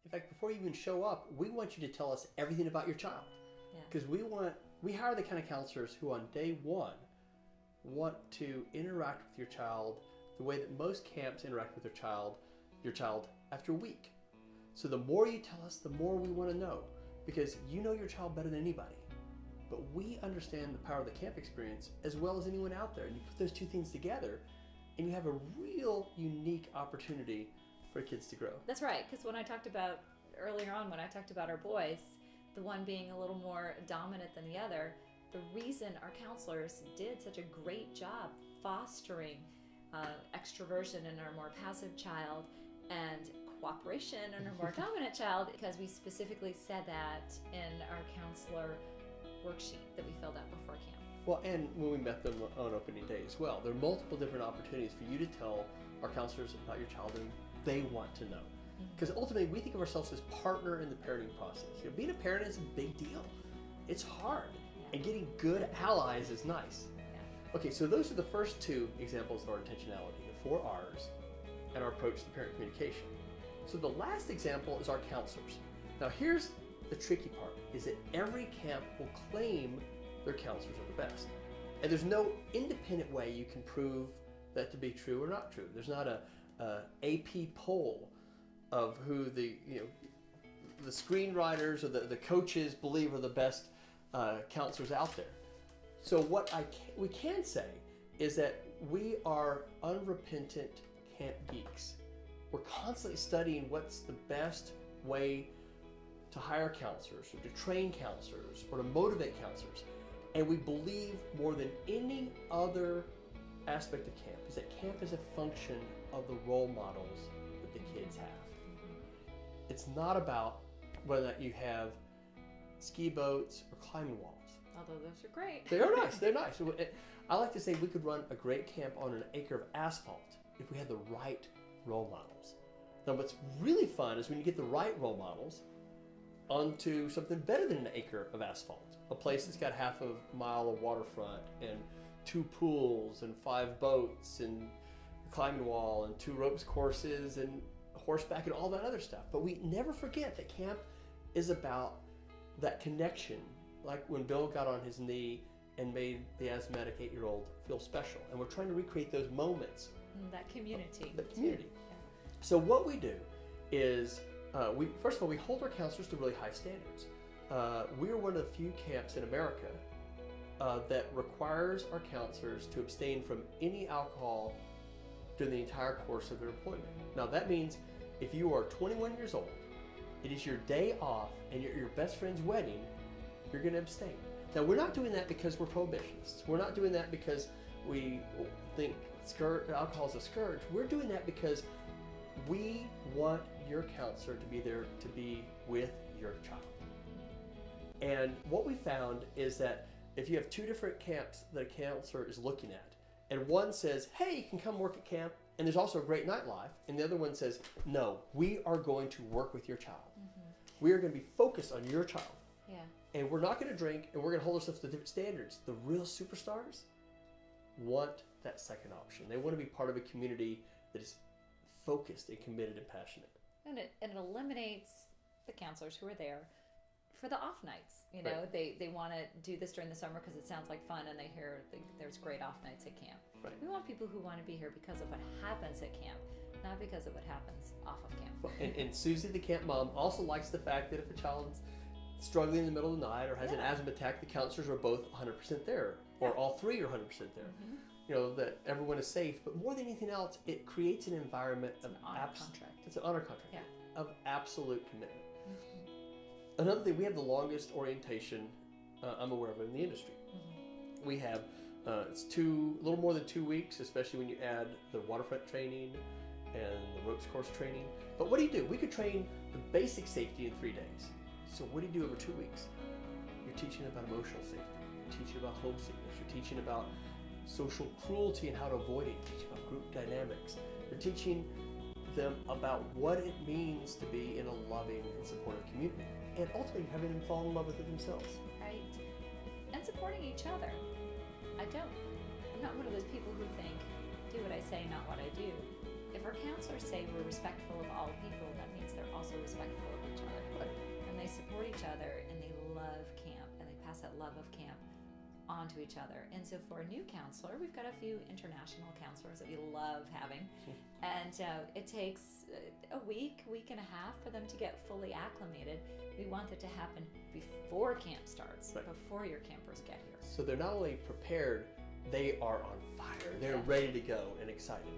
In fact, before you even show up, we want you to tell us everything about your child. Because we hire the kind of counselors who on day one want to interact with your child the way that most camps interact with your child after a week. So the more you tell us, the more we want to know, because you know your child better than anybody. But we understand the power of the camp experience as well as anyone out there. And you put those two things together and you have a real unique opportunity for kids to grow. That's right, because when I talked about earlier on, when I talked about our boys, the one being a little more dominant than the other, the reason our counselors did such a great job fostering extroversion in our more passive child and cooperation in our more dominant child, because we specifically said that in our counselor worksheet that we filled out before camp. Well, and when we met them on opening day as well, there are multiple different opportunities for you to tell our counselors about your child and they want to know. Because ultimately, we think of ourselves as partner in the parenting process. You know, being a parent is a big deal. It's hard, and getting good allies is nice. Okay, so those are the first two examples of our intentionality, the 4 R's, and our approach to parent communication. So the last example is our counselors. Now here's the tricky part, is that every camp will claim their counselors are the best. And there's no independent way you can prove that to be true or not true. There's not a AP poll of who the screenwriters or the coaches believe are the best counselors out there. So what we can say is that we are unrepentant camp geeks. We're constantly studying what's the best way to hire counselors or to train counselors or to motivate counselors. And we believe more than any other aspect of camp is that camp is a function of the role models that the kids have. It's not about whether you have ski boats or climbing walls. Although those are great. They are nice. They're nice. I like to say we could run a great camp on an acre of asphalt if we had the right role models. Now, what's really fun is when you get the right role models onto something better than an acre of asphalt. A place that's got half a mile of waterfront and 2 pools and 5 boats and a climbing wall and 2 ropes courses and horseback and all that other stuff. But we never forget that camp is about that connection, like when Bill got on his knee and made the asthmatic 8-year-old feel special. And we're trying to recreate those moments. That community. That community. Yeah. So what we do is, first of all, we hold our counselors to really high standards. We're one of the few camps in America that requires our counselors to abstain from any alcohol during the entire course of their employment. Now that means if you are 21 years old, it is your day off and your best friend's wedding, you're going to abstain. Now we're not doing that because we're prohibitionists. We're not doing that because we think alcohol is a scourge. We're doing that because we want your counselor to be there to be with your child. And what we found is that if you have 2 different camps that a counselor is looking at, and one says, hey, you can come work at camp, and there's also a great nightlife, and the other one says, no, we are going to work with your child. We are going to be focused on your child. Yeah. And we're not going to drink, and we're going to hold ourselves to different standards. The real superstars want that second option. They want to be part of a community that is focused and committed and passionate. And it eliminates the counselors who are there for the off nights. You know, Right. they want to do this during the summer because it sounds like fun, and they hear there's great off nights at camp. Right. We want people who want to be here because of what happens at camp, not because of what happens off of camp. Well, and Susie, the camp mom, also likes the fact that if a child's struggling in the middle of the night or has an asthma attack, the counselors are both 100% there, or all 3 are 100% there. You know, that everyone is safe. But more than anything else, it creates an environment of contract. It's an honor contract. Yeah. Of absolute commitment. Another thing, we have the longest orientation I'm aware of in the industry. We have it's a little more than 2 weeks, especially when you add the waterfront training and the ropes course training. But what do? We could train the basic safety in 3 days. So what do you do over 2 weeks? You're teaching about emotional safety. You're teaching about homesickness. You're teaching about social cruelty and how to avoid it. You're teaching about group dynamics. You're teaching them about what it means to be in a loving and supportive community. And ultimately having them fall in love with it themselves. Right. And supporting each other. I'm not one of those people who think, do what I say, not what I do. If our counselors say we're respectful of all people, that means they're also respectful of each other. Right. And they support each other, and they love camp, and they pass that love of camp onto each other. And so for a new counselor, we've got a few international counselors that we love having, and it takes a week and a half for them to get fully acclimated. We want that to happen before camp starts, Right. before your campers get here. So they're not only prepared, they are on fire. They're Yeah. ready to go and excited.